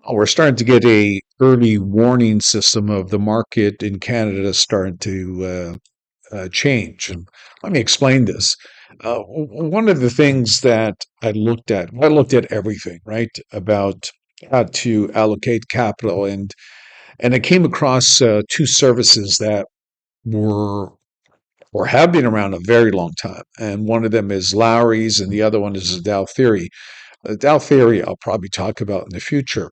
We're starting to get a early warning system of the market in Canada starting to change. And let me explain this. One of the things that I looked at everything, right, about how to allocate capital, and I came across two services that were or have been around a very long time. And one of them is Lowery's, and the other one is Dow Theory. Dow Theory, I'll probably talk about in the future.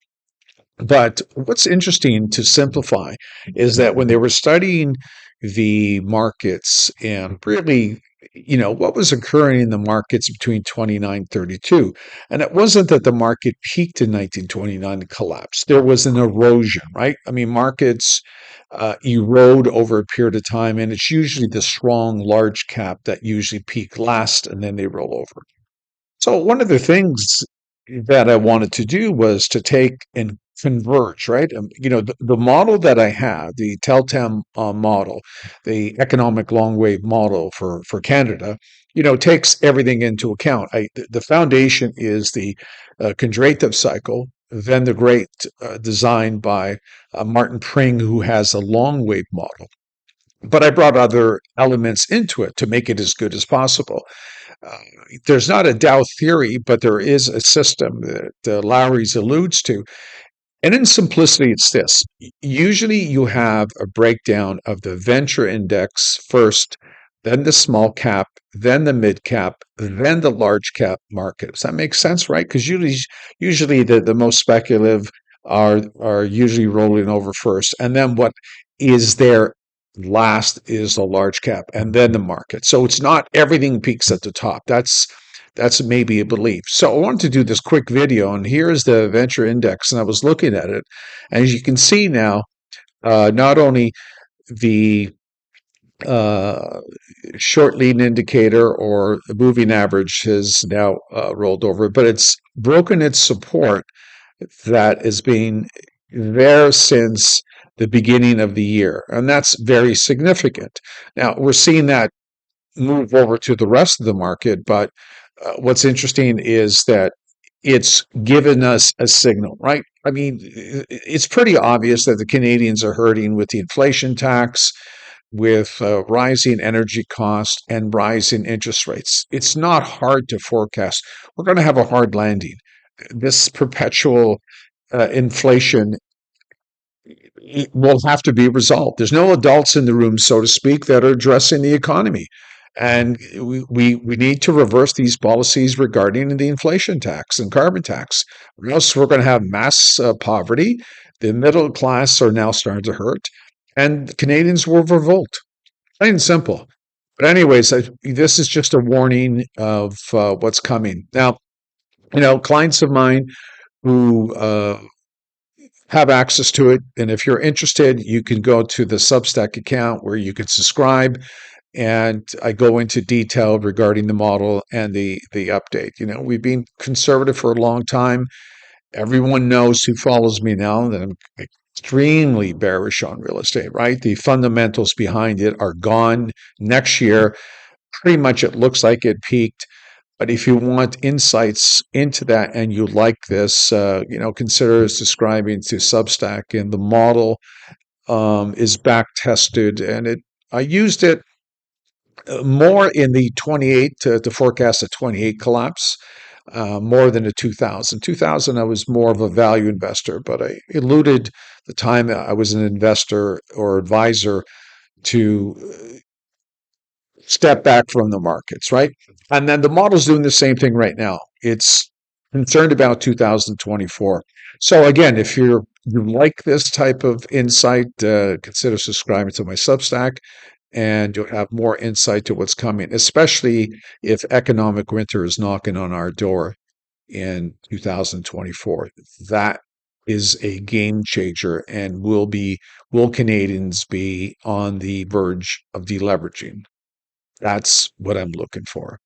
But what's interesting to simplify is that when they were studying the markets and really, what was occurring in the markets between 29 and 32, and it wasn't that the market peaked in 1929 and collapsed. There was an erosion, right? I mean, markets erode over a period of time, and it's usually the strong large cap that usually peak last and then they roll over. So one of the things that I wanted to do was to take and converge, right? The model that I had, the Teltam model, the economic long wave model for Canada, takes everything into account. The foundation is the Kondratev cycle, then the great design by Martin Pring, who has a long wave model. But I brought other elements into it to make it as good as possible. Uh, there's not a Dow theory, but there is a system that Lowry's alludes to. And in simplicity, it's this. Usually you have a breakdown of the venture index first, then the small cap, then the mid cap, then the large cap market. Does that make sense, right? Because usually the most speculative are usually rolling over first. And then what is there last is the large cap and then the market. So it's not everything peaks at the top. That's maybe a belief. So I wanted to do this quick video, and here's the venture index, and I was looking at it. As you can see now, not only the uh, short lead indicator or the moving average has now rolled over, but it's broken its support that has been there since the beginning of the year, and that's very significant. Now we're seeing that move over to the rest of the market, but what's interesting is that it's given us a signal, right? I mean, it's pretty obvious that the Canadians are hurting with the inflation tax, with rising energy costs and rising interest rates. It's not hard to forecast. We're going to have a hard landing. This perpetual inflation will have to be resolved. There's no adults in the room, so to speak, that are addressing the economy. And we need to reverse these policies regarding the inflation tax and carbon tax, or else we're going to have mass poverty. The middle class are now starting to hurt, and Canadians will revolt. Plain and simple. But anyways, this is just a warning of what's coming. Now, clients of mine who have access to it. And if you're interested, you can go to the Substack account where you can subscribe. And I go into detail regarding the model and the update. We've been conservative for a long time. Everyone knows who follows me now that I'm extremely bearish on real estate, right? The fundamentals behind it are gone next year. Pretty much it looks like it peaked. But if you want insights into that and you like this, consider subscribing to Substack. And the model is back tested, and I used it more in the 28 to forecast a 28 collapse, more than a 2000. 2000, I was more of a value investor, but I eluded the time I was an investor or advisor to step back from the markets, right? And then the model's doing the same thing right now. It's concerned about 2024. So again, if you like this type of insight, consider subscribing to my Substack, and you'll have more insight to what's coming, especially if economic winter is knocking on our door in 2024. That is a game changer, and will Canadians be on the verge of deleveraging? That's what I'm looking for.